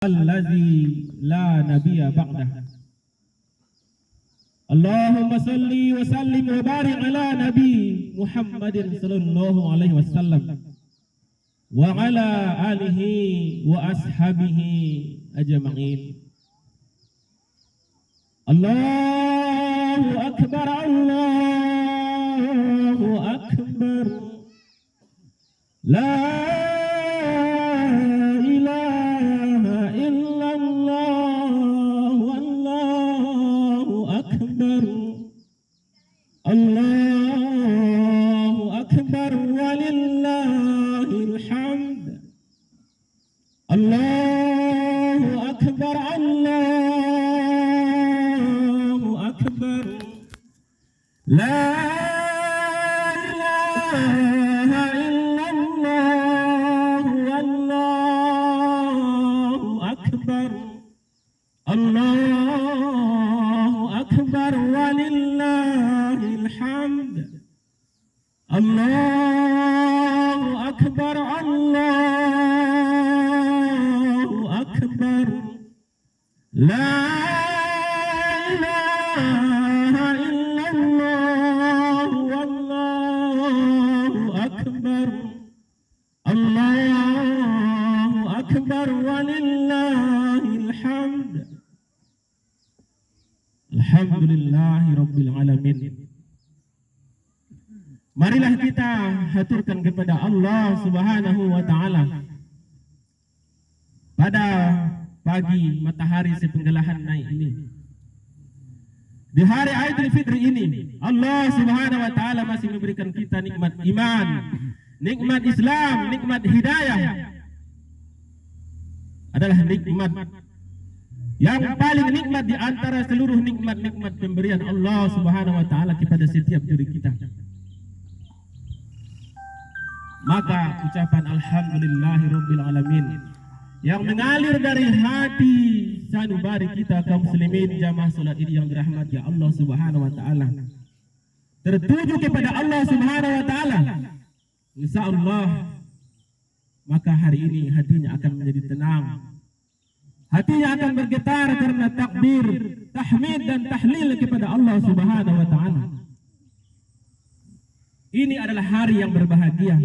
Allazi la nabiyya ba'dah. Allahumma salli wa sallim wa barik ala nabi Muhammadin sallallahu alaihi wasallam wa ala alihi wa ashabihi ajma'in. Allahu akbar, Allahu akbar. La Allahu akbar walillahil hamd. Allahu akbar, Allahu akbar. La ilaha illallah wallahu akbar. Allahu akbar walillahil hamd. Allahu akbar, Allahu akbar. La ilaha illallah wallahu akbar. Allahu akbar walillahil hamd. Alhamdulillahi rabbil alamin. Marilah kita haturkan kepada Allah Subhanahu wa taala pada pagi matahari sepenggelahan naik ini. Di hari Aidil Fitri ini, Allah Subhanahu wa taala masih memberikan kita nikmat iman, nikmat Islam, nikmat hidayah. Adalah nikmat yang paling nikmat di antara seluruh nikmat-nikmat pemberian Allah Subhanahu wa taala kepada setiap diri kita. Maka ucapan alhamdulillahirabbil alamin yang mengalir dari hati sanubari kita kaum muslimin jamaah salat Id yang dirahmati Allah Subhanahu wa taala, tertuju kepada Allah Subhanahu wa taala, insyaallah maka hari ini hatinya akan menjadi tenang. Hatinya akan bergetar karena takbir, tahmid dan tahlil kepada Allah Subhanahu wa taala. Ini adalah hari yang berbahagia.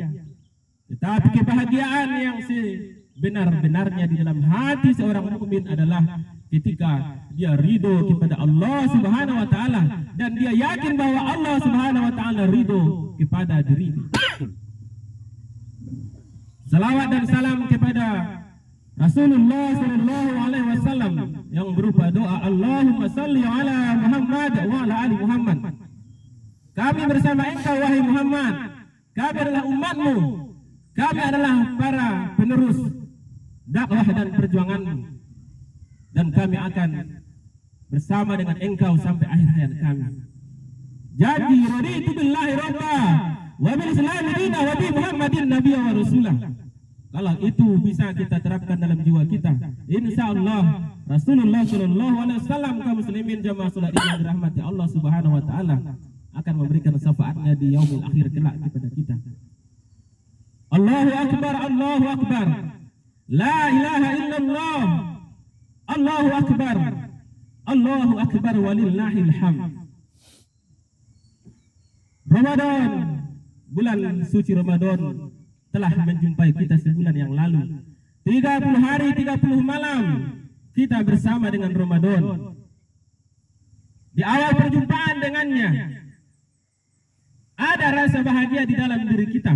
Tetapi kebahagiaan yang sebenar-benarnya di dalam hati seorang mukmin adalah ketika dia ridho kepada Allah Subhanahu wa taala dan dia yakin bahwa Allah Subhanahu wa taala ridho kepada dirinya. Salawat dan salam kepada Rasulullah sallallahu alaihi wasallam yang berupa doa Allahumma salli ala Muhammad wa ala ali Muhammad. Kami bersama engkau wahai Muhammad, kami adalah umatmu, kami adalah para penerus dakwah dan perjuanganmu, dan kami akan bersama dengan engkau sampai akhir hayat kami. Jadi raditu billahi rabba wa bil islami dina wa bi Muhammadin nabiyya wa rasulah. Kalau itu bisa kita terapkan dalam jiwa kita, insyaallah Rasulullah sallallahu alaihi wasallam kaum muslimin jamaah salat yang dirahmati Allah Subhanahu wa taala akan memberikan syafaatnya di yaumil akhir kelak kepada kita. Allahu akbar, Allahu akbar. La ilaha illallah. Allahu akbar. Allahu akbar walillahil hamd. Ramadan, bulan suci Ramadan telah menjumpai kita sebulan yang lalu. 30 hari 30 malam kita bersama dengan Ramadan. Di awal perjumpaan dengannya ada rasa bahagia di dalam diri kita.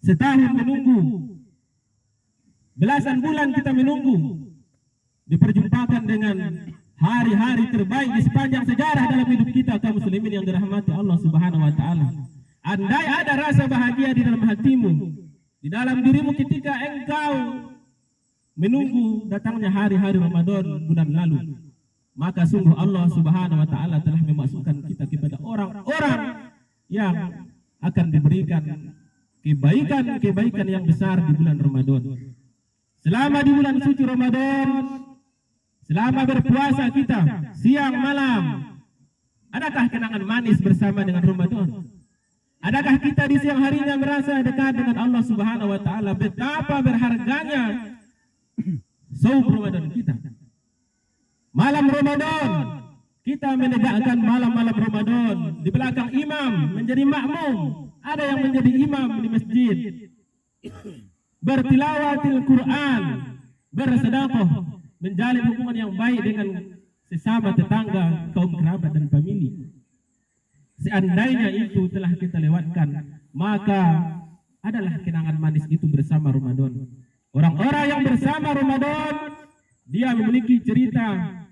Setahun menunggu, belasan bulan kita menunggu diperjumpakan dengan hari-hari terbaik di sepanjang sejarah dalam hidup kita kaum muslimin yang dirahmati Allah Subhanahu wa taala. Andai ada rasa bahagia di dalam hatimu, di dalam dirimu ketika engkau menunggu datangnya hari-hari Ramadan bulan lalu, maka sungguh Allah Subhanahu wa taala telah memasukkan kita kepada orang-orang yang akan diberikan kebaikan-kebaikan yang besar di bulan Ramadan. Selama di bulan suci Ramadan, selama berpuasa kita siang malam, adakah kenangan manis bersama dengan Ramadan? Adakah kita di siang harinya merasa dekat dengan Allah Subhanahu wa taala? Betapa berharganya saum Ramadan kita. Malam Ramadan kita menegakkan malam-malam Ramadan di belakang imam menjadi makmum, ada yang menjadi imam di masjid, bertilawatil Quran, bersedekah, menjalin hubungan yang baik dengan sesama tetangga, kaum kerabat dan famili. Seandainya itu telah kita lewatkan, maka adalah kenangan manis itu bersama Ramadan. Orang-orang yang bersama Ramadan, dia memiliki cerita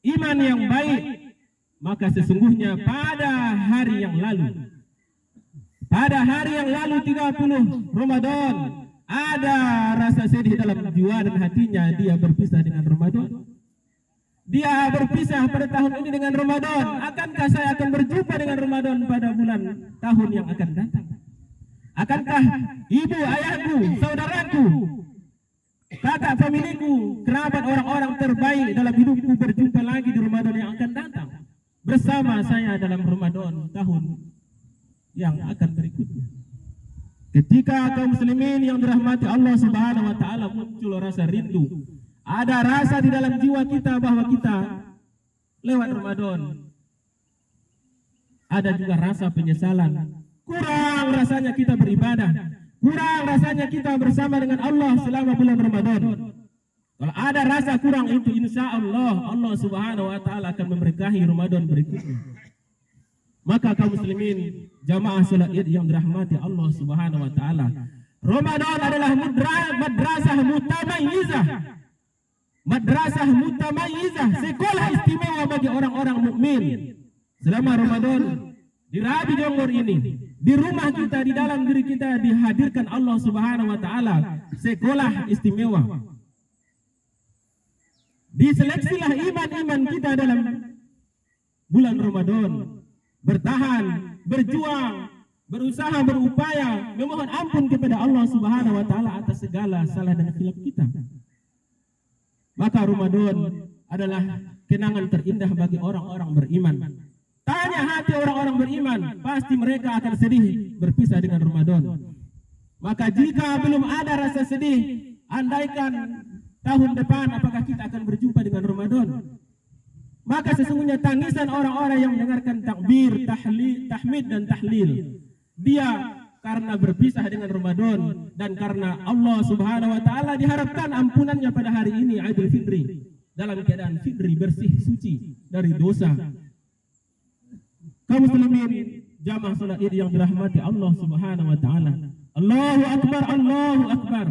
iman yang baik, maka sesungguhnya pada hari yang lalu 30 Ramadan, ada rasa sedih dalam jiwa dan hatinya. Dia berpisah dengan Ramadan. Dia berpisah pada tahun ini dengan Ramadan. Akankah saya akan berjumpa dengan Ramadan pada bulan tahun yang akan datang? Akankah ibu, ayahku, saudaraku, kakak familiku, kerabat, orang-orang terbaik dalam hidupku berjumpa lagi di Ramadan yang akan datang bersama saya dalam Ramadan tahun yang akan berikutnya? Ketika kaum muslimin yang dirahmati Allah Subhanahu wa taala muncul rasa rindu, ada rasa di dalam jiwa kita bahwa kita lewat Ramadan, ada juga rasa penyesalan. Kurang rasanya kita beribadah, kurang rasanya kita bersama dengan Allah selama bulan Ramadan. Kalau ada rasa kurang itu, insya Allah Allah Subhanahu wa taala akan memberkahi Ramadan berikutnya. Maka kaum muslimin jamaah salat Id yang dirahmati Allah Subhanahu wa taala, Ramadan adalah madrasah mutamayyizah. Madrasah mutamayyizah, sekolah istimewa bagi orang-orang mukmin. Selama Ramadan di Rabi Jonggor ini, di rumah kita, di dalam diri kita dihadirkan Allah Subhanahu wa taala sekolah istimewa. Diseleksilah iman-iman kita dalam bulan Ramadan. Bertahan, berjuang, berusaha, berupaya memohon ampun kepada Allah Subhanahu wa taala atas segala salah dan khilaf kita. Maka Ramadan adalah kenangan terindah bagi orang-orang beriman. Tanya hati orang-orang beriman, pasti mereka akan sedih berpisah dengan Ramadan. Maka jika belum ada rasa sedih, andaikan tahun depan apakah kita akan berjumpa dengan Ramadan? Maka sesungguhnya tangisan orang-orang yang mendengarkan takbir, tahmid dan tahlil, dia karena berpisah dengan Ramadan dan karena Allah Subhanahu wa taala diharapkan ampunannya pada hari ini Idul Fitri, dalam keadaan fitri bersih suci dari dosa. Kaum muslimin jamaah salat Id yang dirahmati Allah Subhanahu wa taala, Allahu akbar, Allahu akbar.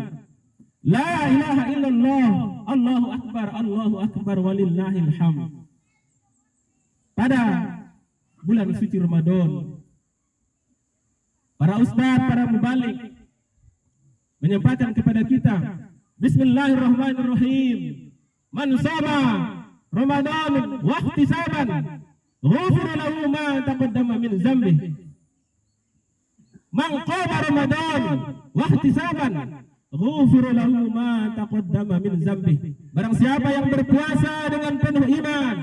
La ilaha illallah, Allahu akbar walillahil hamd. Pada bulan suci Ramadan, para ustaz, para mubalik menyampaikan kepada kita, Bismillahirrahmanirrahim. Man shoma Ramadan wa ihtisaban, ghufira lahu ma taqaddama min dzambih. Man qama Ramadan wa ihtisaban, ghufira lahu ma taqaddama min dzambih. Barang siapa yang berpuasa dengan penuh iman,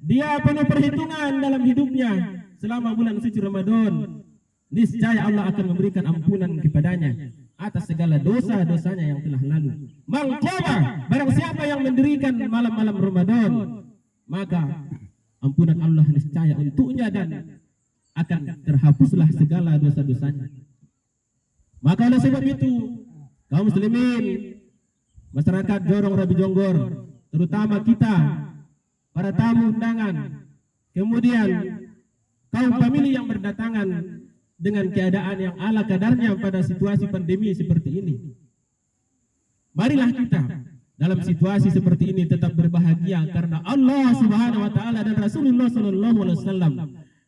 dia penuh perhitungan dalam hidupnya selama bulan suci Ramadan, niscaya Allah akan memberikan ampunan kepadanya atas segala dosa-dosanya yang telah lalu. Mangqoma, barang siapa yang mendirikan malam-malam Ramadan, maka ampunan Allah niscaya untuknya dan akan terhapuslah segala dosa-dosanya. Maka oleh sebab itu, kaum muslimin, masyarakat Jorong Rabi Jonggor, terutama kita para tamu undangan, kemudian kaum famili yang berdatangan dengan keadaan yang ala kadarnya pada situasi pandemi seperti ini. Marilah kita dalam situasi seperti ini tetap berbahagia karena Allah Subhanahu wa taala dan Rasulullah sallallahu alaihi wasallam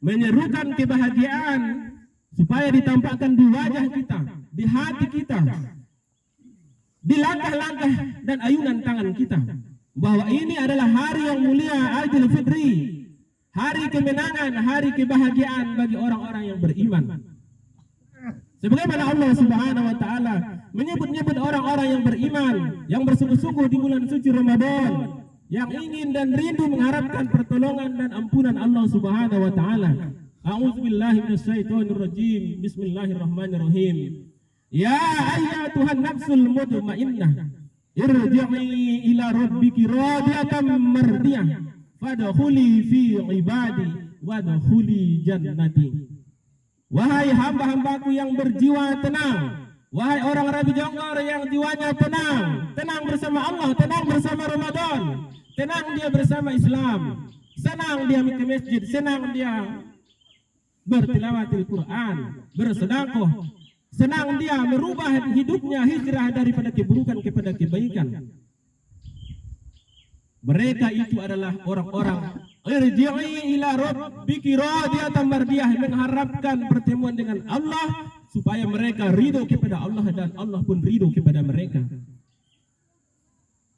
menyerukan kebahagiaan supaya ditampakkan di wajah kita, di hati kita, di langkah-langkah dan ayunan tangan kita, bahwa ini adalah hari yang mulia Idul Fitri, hari kemenangan, hari kebahagiaan bagi orang-orang yang beriman. Sebagaimana Allah Subhanahu wa taala menyebut-nyebut orang-orang yang beriman, yang bersungguh-sungguh di bulan suci Ramadan, yang ingin dan rindu mengharapkan pertolongan dan ampunan Allah Subhanahu wa taala. A'udzubillahi minasyaitonir rajim. Bismillahirrahmanirrahim. Ya ayyatuhan nafsul mutmainnah, irji'i ila rabbiki radiyatan mardiyah fadkhuli fi ibadi wadkhuli jannati. Wahai hamba-hambaku yang berjiwa tenang, wahai orang Rabi Jonggor yang jiwanya tenang, tenang bersama Allah, tenang bersama Ramadan, tenang dia bersama Islam, senang dia ke masjid, senang dia bertilawatil Quran, bersedekah, senang dia merubah hidupnya, hijrah daripada keburukan kepada kebaikan. Mereka itu adalah orang-orang irji'i ila rabbiki radiyatan mardiyah, mengharapkan pertemuan dengan Allah supaya mereka ridho kepada Allah dan Allah pun ridho kepada mereka.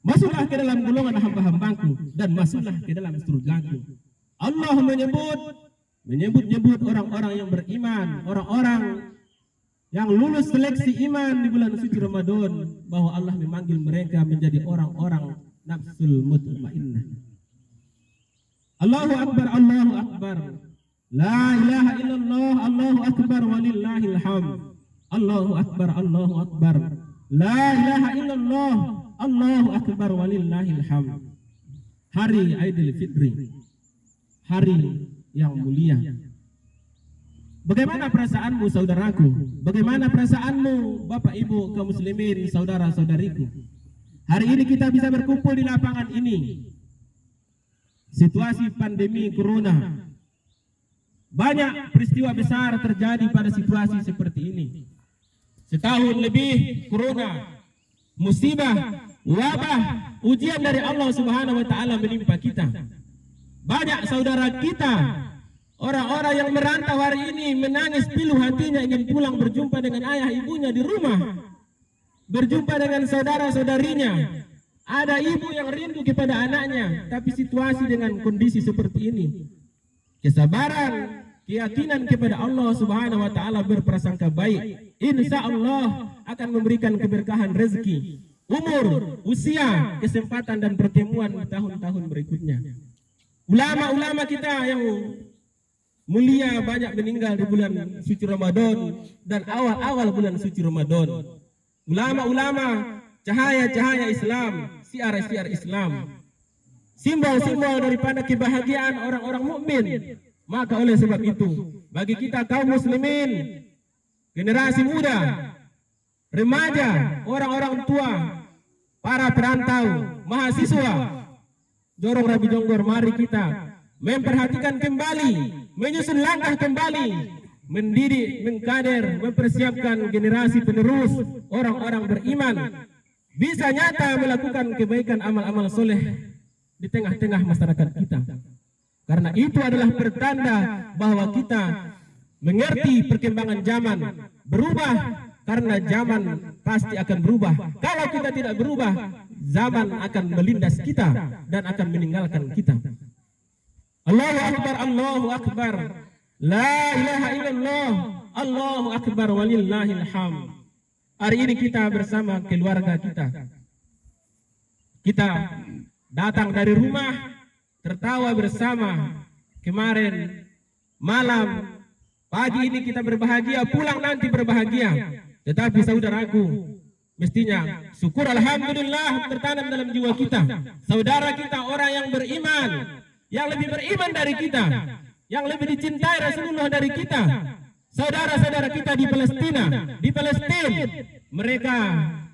Masuklah ke dalam golongan hamba-hambaku dan masuklah ke dalam surgaku. Allah menyebut orang-orang yang beriman, orang-orang yang lulus seleksi iman di bulan suci Ramadan, bahwa Allah memanggil mereka menjadi orang-orang nafsul mutmainnah. Allahu akbar, Allahu akbar. La ilaha illallah, Allahu akbar walillahil hamd. Allahu akbar, Allahu akbar. La ilaha illallah, Allahu akbar walillahil hamd. Hari Idul Fitri, hari yang mulia. Bagaimana perasaanmu saudaraku? Bagaimana perasaanmu Bapak Ibu kaum muslimin, saudara-saudariku? Hari ini kita bisa berkumpul di lapangan ini. Situasi pandemi corona, banyak peristiwa besar terjadi pada situasi seperti ini. Setahun lebih corona, musibah, wabah, ujian dari Allah Subhanahu wa taala menimpa kita. Banyak saudara kita, orang-orang yang merantau hari ini menangis pilu hatinya ingin pulang berjumpa dengan ayah ibunya di rumah, berjumpa dengan saudara-saudarinya. Ada ibu yang rindu kepada anaknya, tapi situasi dengan kondisi seperti ini, kesabaran, keyakinan kepada Allah Subhanahu wa taala, berprasangka baik, insya Allah akan memberikan keberkahan rezeki, umur, usia, kesempatan dan pertemuan di tahun-tahun berikutnya. Ulama-ulama kita yang mulia banyak meninggal di bulan suci Ramadan dan awal-awal bulan suci Ramadan. Ulama-ulama cahaya-cahaya Islam, siar-siar Islam, simbol-simbol daripada kebahagiaan orang-orang mukmin. Maka oleh sebab itu, bagi kita kaum muslimin, generasi muda, remaja, orang-orang tua, para perantau, mahasiswa, Jorong Rabi Jonggor, mari kita memperhatikan kembali, menyusun langkah kembali, mendidik, mengkader, mempersiapkan generasi penerus orang-orang beriman, bisa nyata melakukan kebaikan, amal-amal soleh di tengah-tengah masyarakat kita. Karena itu adalah pertanda bahwa kita mengerti perkembangan zaman, berubah, karena zaman pasti akan berubah. Kalau kita tidak berubah, zaman akan melindas kita dan akan meninggalkan kita. Allahu akbar, Allahu akbar. La ilaha illallah, Allahu akbar walillahil hamd. Hari ini kita bersama keluarga kita. Kita datang dari rumah, tertawa bersama. Kemarin malam, pagi ini kita berbahagia, pulang nanti berbahagia. Tetapi saudaraku, mestinya syukur alhamdulillah tertanam dalam jiwa kita. Saudara kita orang yang beriman, yang lebih beriman dari kita, yang lebih dicintai Rasulullah dari kita. Saudara-saudara kita di Palestina, mereka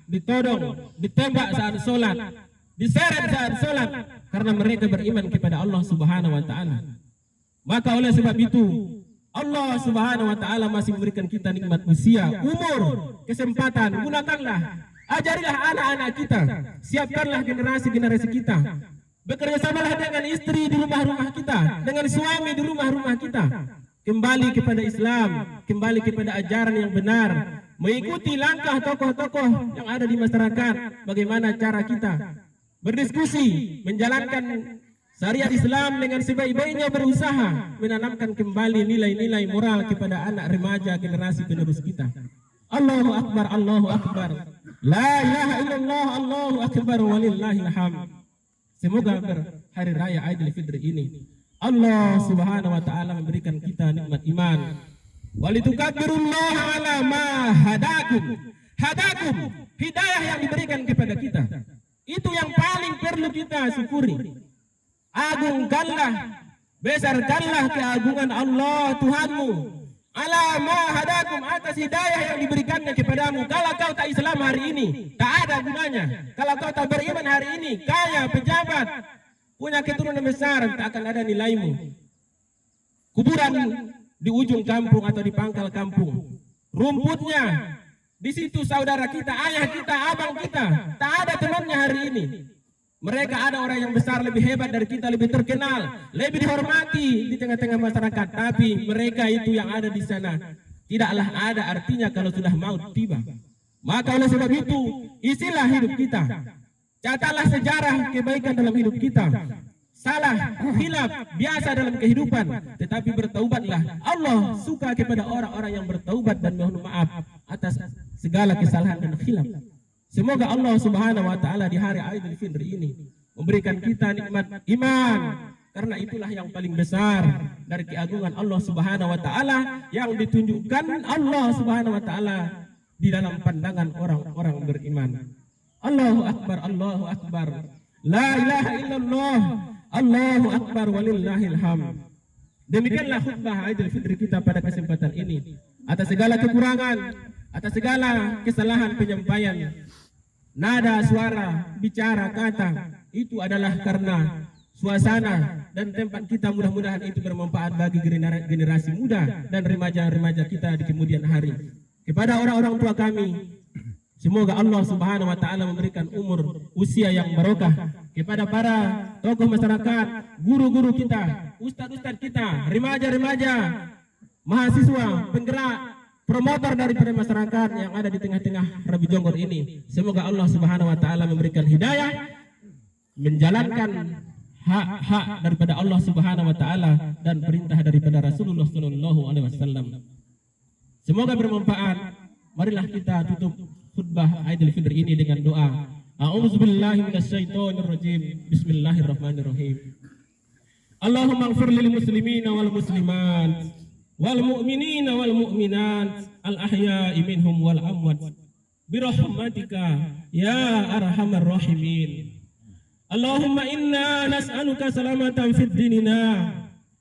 ditodong, ditembak saat sholat, diseret saat sholat, karena mereka beriman kepada Allah Subhanahu wa taala. Maka oleh sebab itu, Allah Subhanahu wa taala masih memberikan kita nikmat usia, umur, kesempatan. Gunakanlah, ajarilah anak-anak kita, siapkanlah generasi-generasi kita. Bekerja samalah dengan istri di rumah-rumah kita, dengan suami di rumah-rumah kita. Kembali kepada Islam, kembali kepada ajaran yang benar, mengikuti langkah tokoh-tokoh yang ada di masyarakat. Bagaimana cara kita berdiskusi, menjalankan syariat Islam dengan sebaik-baiknya, berusaha menanamkan kembali nilai-nilai moral kepada anak remaja generasi penerus kita. Allahu akbar, Allahu akbar. La ilaha illallah, Allahu akbar walillahil hamd. Semoga berhari raya Idul Fitri ini Allah Subhanahu wa taala memberikan kita nikmat iman. Walitukabbirullaha ala ma hadakum hidayah yang diberikan kepada kita. Itu yang paling perlu kita syukuri. Agungkanlah, besarkanlah keagungan Allah Tuhanmu. Ala ma hadakum, atas hidayah yang diberikannya kepadamu. Kalau kau tak Islam hari ini, tak ada gunanya. Kalau kau tak beriman hari ini, kaya, pejabat, punya keturunan besar, tak akan ada nilaimu. Kuburan di ujung kampung atau di pangkal kampung, rumputnya di situ saudara kita, ayah kita, abang kita, tak ada temannya hari ini. Mereka ada orang yang besar, lebih hebat dari kita, lebih terkenal, lebih dihormati di tengah-tengah masyarakat. Tapi mereka itu yang ada di sana tidaklah ada artinya kalau sudah maut tiba. Maka oleh sebab itu, isilah hidup kita. Catatlah sejarah kebaikan dalam hidup kita. Salah, hilaf, biasa dalam kehidupan, tetapi bertaubatlah. Allah suka kepada orang-orang yang bertaubat dan mohon maaf atas segala kesalahan dan khilaf. Semoga Allah Subhanahu wa taala di hari Idul Fitri ini memberikan kita nikmat iman, karena itulah yang paling besar dari keagungan Allah Subhanahu wa taala yang ditunjukkan Allah Subhanahu wa taala di dalam pandangan orang-orang beriman. Allahu akbar, Allahu akbar. La ilaha illallah, Allahu akbar walillahil hamd. Demikianlah khutbah Idul Fitri kita pada kesempatan ini. Atas segala kekurangan, atas segala kesalahan penyampaian, nada, suara, bicara, kata, itu adalah karena suasana dan tempat kita, mudah-mudahan itu bermanfaat bagi generasi muda dan remaja-remaja kita di kemudian hari. Kepada orang-orang tua kami, semoga Allah Subhanahu wa taala memberikan umur usia yang barokah. Kepada para tokoh masyarakat, guru-guru kita, ustadz-ustadz kita, remaja-remaja, mahasiswa, penggerak, promotor daripada masyarakat yang ada di tengah-tengah Rabi Jonggor ini. Semoga Allah Subhanahu wa taala memberikan hidayah, menjalankan hak-hak daripada Allah Subhanahu wa taala dan perintah daripada Rasulullah sallallahu alaihi wasallam. Semoga bermanfaat. Marilah kita tutup khutbah Idul Fitri ini dengan doa. A'udzubillahi minasyaitonirrajim. Bismillahirrahmanirrahim. Allahumma ighfir lil muslimina wal muslimat wal mu'minina wal mu'minat al ahya'i minhum wal amwat birahmatika ya arhamar rahimin. Allahumma inna nas'aluka salamatan fid dinina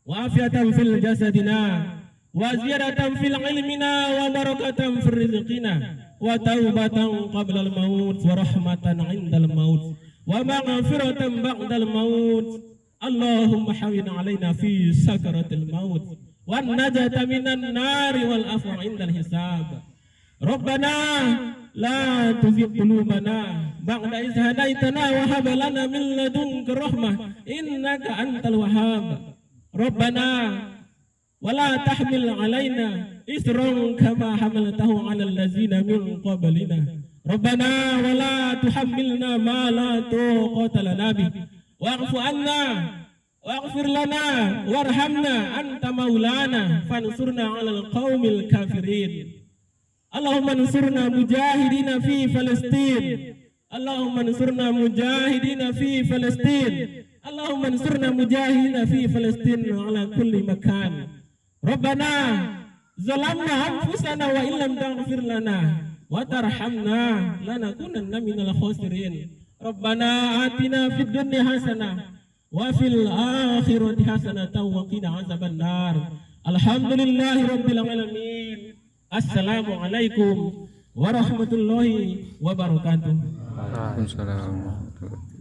wa afiatan fil jasadina wa ziyadatan fil ilmina wa barakatan fil rizqina wa taubatan qabla al maut wa rahmatan 'indal maut wa maghfiratan ba'dal maut. Allahumma hawwin 'alaina fi sakaratil maut wan najata minan nari wal afwa 'indal hisab. Rabbana la tuzigh qulubana ba'da idh hadaitana wa hab lana min ladunka rahmah innaka antal wahhab. Rabbana wa la tahmil 'alaina isran kama hamaltahu 'alal ladzina min qablina. Rabbana wa la tuhammilna ma la taqata lana bih wa'fu 'anna waghfir lana warhamna anta maulana fansurna 'alal qaumil kafirin. Allahumma ansurna mujahidina fi Palestin. Allahumma ansurna mujahidina fi Palestin. Allahumma ansurna mujahidina fi Palestin ala kulli makan. Rabbana zalamna anfusana wa illam taghfir lana wa tarhamna lanakunanna minal khasirin. Rabbana atina fid dunya hasanah wa fil akhirati hasanatan wa qina azabannar. Alhamdulillahi rabbil alamin. Assalamualaikum warahmatullahi wabarakatuh. Waalaikumsalam.